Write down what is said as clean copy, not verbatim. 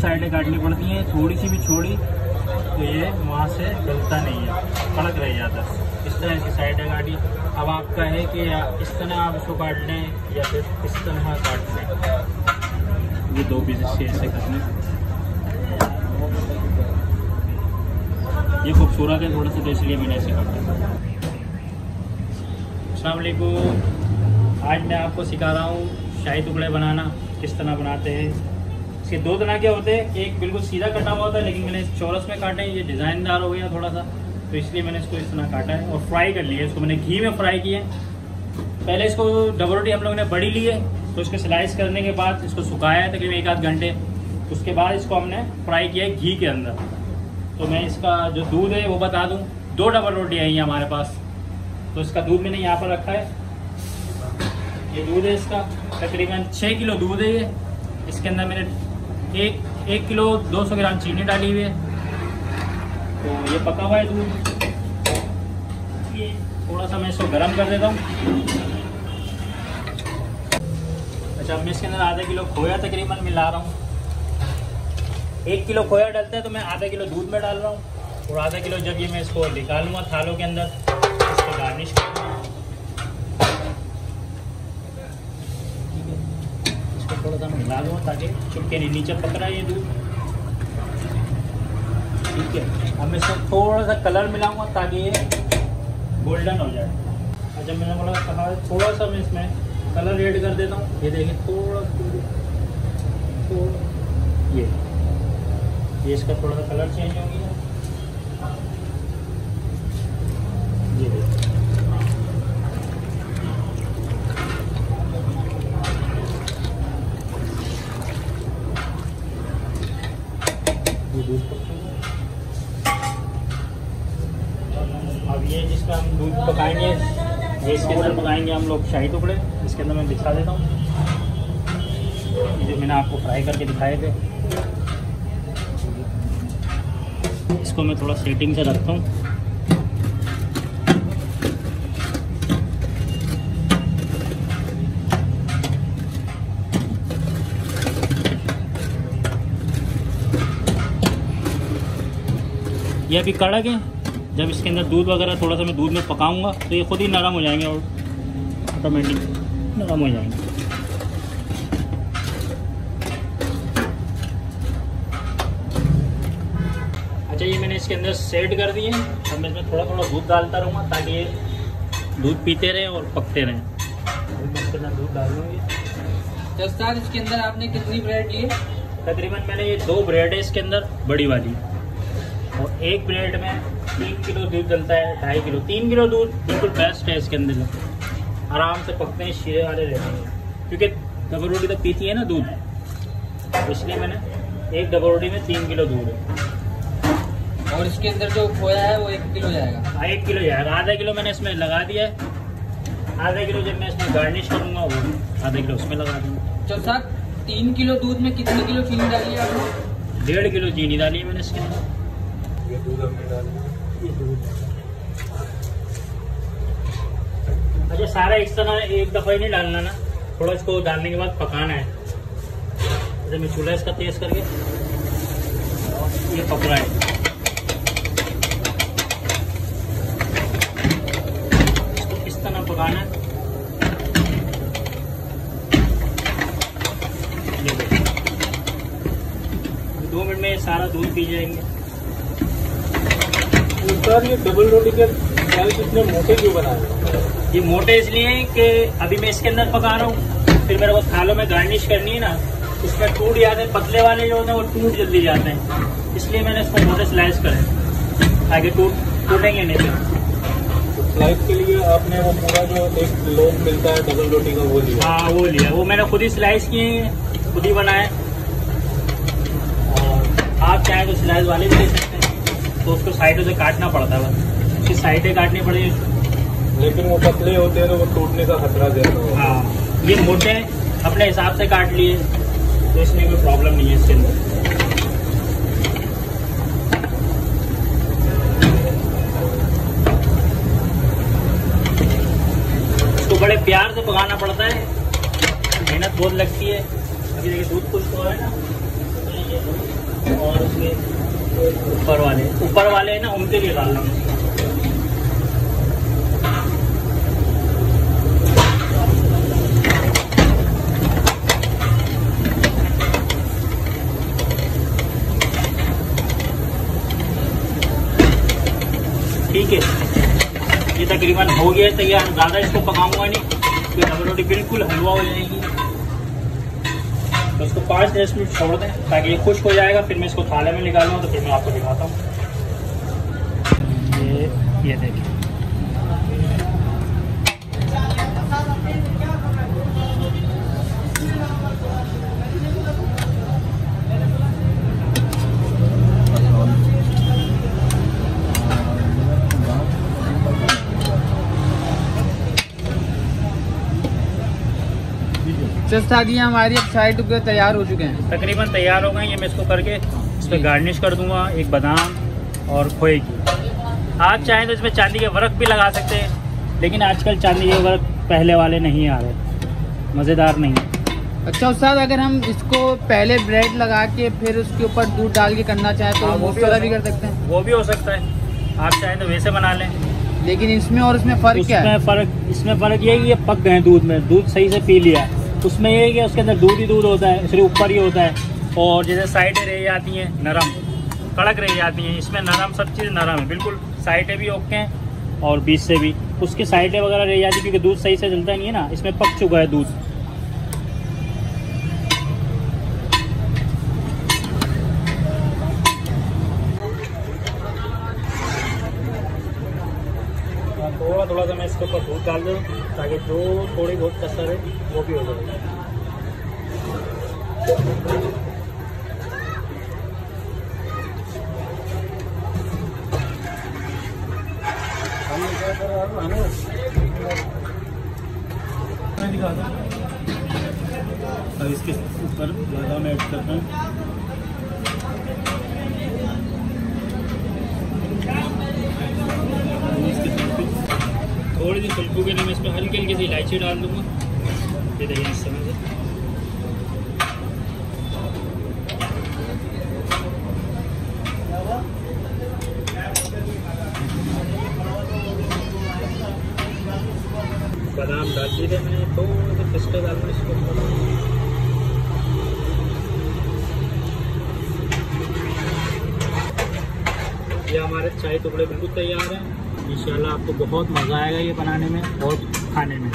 साइडें काटनी पड़ती हैं, थोड़ी सी भी छोड़ी तो ये वहाँ से डलता नहीं है, कड़क रह जाता है। इस तरह की साइडें काटी। अब आपका है कि इस तरह आप इसको काट लें या फिर इस तरह काट लें। ये दो पीस इसके ऐसे करने। ये खूबसूरत है थोड़ा सा, तो इसलिए मैंने ऐसे काटा। अस्सलाम वालेकुम। आज मैं आपको सिखा रहा हूँ शाही टुकड़े बनाना, किस तरह बनाते हैं। इसके दो तरह के होते हैं, एक बिल्कुल सीधा कटा हुआ होता है, लेकिन मैंने चौरस में काटे हैं। ये डिज़ाइनदार हो गया थोड़ा सा, तो इसलिए मैंने इसको इस तरह काटा है और फ्राई कर लिया। इसको मैंने घी में फ्राई किया। पहले इसको डबल रोटी हम लोगों ने बड़ी ली है, तो इसको स्लाइस करने के बाद इसको सुखाया है तकरीबन 1 आध घंटे। उसके बाद इसको हमने फ्राई किया है घी के अंदर। तो मैं इसका जो दूध है वो बता दूँ, 2 डबल रोटी आई हैं हमारे पास, तो इसका दूध मैंने यहाँ पर रखा है। ये दूध है इसका, तकरीबन 6 किलो दूध है ये। इसके अंदर मैंने 1 किलो 200 ग्राम चीनी डाली हुई है। तो ये पका हुआ है दूध। ये थोड़ा सा मैं इसको गर्म कर देता हूँ। अच्छा, मैं इसके अंदर आधा किलो खोया तकरीबन मिला रहा हूँ। 1 किलो खोया डलता है तो मैं आधा किलो दूध में डाल रहा हूँ, और आधा किलो जब ये मैं इसको निकालूंगा थालों के अंदर, इसको गार्निश करूँगा। थोड़ा सा मिला दूँ ताकि चुपके नहीं, नीचे पक रहा है ये दूध। ठीक है, अब मैं इसमें थोड़ा सा कलर मिलाऊंगा ताकि ये गोल्डन हो जाए। अच्छा, मैंने बोला कहा थोड़ा सा मैं इसमें कलर ऐड कर देता हूँ। ये देखिए थोड़ा ये इसका थोड़ा सा कलर चेंज हो गया। ये देखिए दूध। अब ये जिसका हम दूध पकाएंगे, ये इसके अंदर पकाएंगे हम लोग शाही टुकड़े। इसके अंदर मैं दिखा देता हूँ, ये जो मैंने आपको फ्राई करके दिखाए थे। इसको मैं थोड़ा सेटिंग से रखता हूँ। ये अभी कड़क है। जब इसके अंदर दूध वगैरह थोड़ा सा मैं दूध में पकाऊंगा तो ये खुद ही नरम हो जाएंगे और ऑटोमेटिक नरम हो जाएंगे। अच्छा, ये मैंने इसके अंदर सेट कर दिए। अब मैं इसमें थोड़ा थोड़ा दूध डालता रहूँगा ताकि ये दूध पीते रहें और पकते रहें। मैं इसके अंदर दूध डाल दूँगी। तो सर, इसके अंदर आपने कितनी ब्रेड ली? तकरीबन मैंने ये 2 ब्रेड है इसके अंदर, बड़ी वाली, और 1 ब्रेड में 3 किलो दूध डलता है, 2.5 किलो। 3 किलो दूध बिल्कुल बेस्ट है इसके अंदर, आराम से पकते हैं, शीरे वाले रहते हैं, क्योंकि डबल रोटी तो पीती है ना दूध, तो इसलिए मैंने 1 डबल रोटी में 3 किलो दूध है। और इसके अंदर जो खोया है वो 1 किलो जाएगा? हाँ, 1 किलो जाएगा। आधा किलो मैंने इसमें लगा दिया है। आधा किलो जब मैं इसमें गार्निश करूँगा वो आधा किलो उसमें लगा दूँगा। तो सर, 3 किलो दूध में कितनी किलो चीनी डाली है आपने? 1.5 किलो चीनी डाली है मैंने इसके अंदर। ये दूध हमने डाल दिया। ये दूध अच्छा, सारा एक तरह एक दफ़ा ही नहीं डालना ना, थोड़ा इसको डालने के बाद पकाना है। अच्छा, मैं चूल्हा इसका तेज करके ये पक रहा है, इसको इस तरह पकाना है। ये 2 मिनट में सारा दूध पी जाएंगे। सर, ये डबल रोटी के स्लाइस इतने मोटे क्यों बनाए? ये मोटे इसलिए हैं कि अभी मैं इसके अंदर पका रहा हूँ, फिर मेरे को थालों में गार्निश करनी है ना, उसमें टूट जाते हैं। पतले वाले जो होते हैं वो टूट जल्दी जाते हैं, इसलिए मैंने इसको मोटे स्लाइस करे आगे टूटेंगे नहीं। तो स्लाइस के लिए आपने वो पूरा जो एक लोग मिलता है डबल रोटी का वो लिया? हाँ, वो लिया। वो मैंने खुद ही स्लाइस किए हैं, खुद ही बनाए। और आप चाहें तो स्लाइस वाले भी ले सकते हैं, तो उसको साइडों से काटना पड़ता है, बस उसकी साइडें काटनी पड़ेगी। लेकिन वो पतले होते हैं तो वो टूटने का खतरा ज्यादा है। हाँ, ये मोटे अपने हिसाब से काट लिए तो इसमें कोई प्रॉब्लम नहीं है इसके अंदर। इसको बड़े प्यार से पकाना पड़ता है, मेहनत बहुत लगती है। अभी देखिए दूध खुश्क हो रहा है ना, ये ऊपर वाले है ना, उनके लिए डालना है। ठीक है, ये तकरीबन हो गया है तैयार। ज़्यादा इसको पकाऊंगा नहीं, तो डबल रोटी बिल्कुल हलवा हो जाएगी। तो इसको 5-10 मिनट छोड़ दें ताकि ये खुश्क हो जाएगा। फिर मैं इसको थाले में निकालूँ तो फिर मैं आपको दिखाता हूँ। ये देखिए, ये हमारी अब सारे टुकड़े तैयार हो चुके हैं, तकरीबन तैयार हो गए। ये मैं इसको करके इस पर गार्निश कर दूंगा, एक बादाम और खोए की। आप चाहें तो इसमें चांदी के वर्क भी लगा सकते हैं, लेकिन आजकल चांदी के वर्क पहले वाले नहीं आ रहे, मज़ेदार नहीं। अच्छा उस्ताद, अगर हम इसको पहले ब्रेड लगा के फिर उसके ऊपर दूध डाल के करना चाहें तो वो उस तरह भी कर सकते हैं? वो भी हो सकता है, आप चाहें तो वैसे बना लें। लेकिन इसमें और इसमें फ़र्क क्या है? इसमें फ़र्क ये है कि ये पक गए दूध में, दूध सही से पी लिया। उसमें ये है कि उसके अंदर दूध ही दूध होता है, सिर्फ ऊपर ही होता है। और जैसे साइडें रह जाती हैं नरम, कड़क रह जाती हैं, इसमें नरम, सब चीज़ नरम है बिल्कुल। साइडें भी ओके हैं और बीच से भी उसकी साइडें वगैरह रह जाती है, क्योंकि दूध सही से जलता नहीं है ना, इसमें पक चुका है दूध। थोड़ा सा मैं इसके ऊपर दूध डाल दूँ ताकि जो थोड़ी बहुत कसर है वो भी हो जाए। अब इसके ऊपर बादाम ऐड करता हूँ। थोड़ी सी खुशबू के लिए मैं इसमें हल्की हल्की सी इलायची डाल दूँगा। ये देखिए इस समय से बादाम डाल दिए थे मैंने, थोड़े से पिस्ता डाल दूँ इसको। ये हमारे चाय टुकड़े बिल्कुल तैयार हैं। इंशाल्लाह आपको बहुत मज़ा आएगा ये बनाने में और खाने में।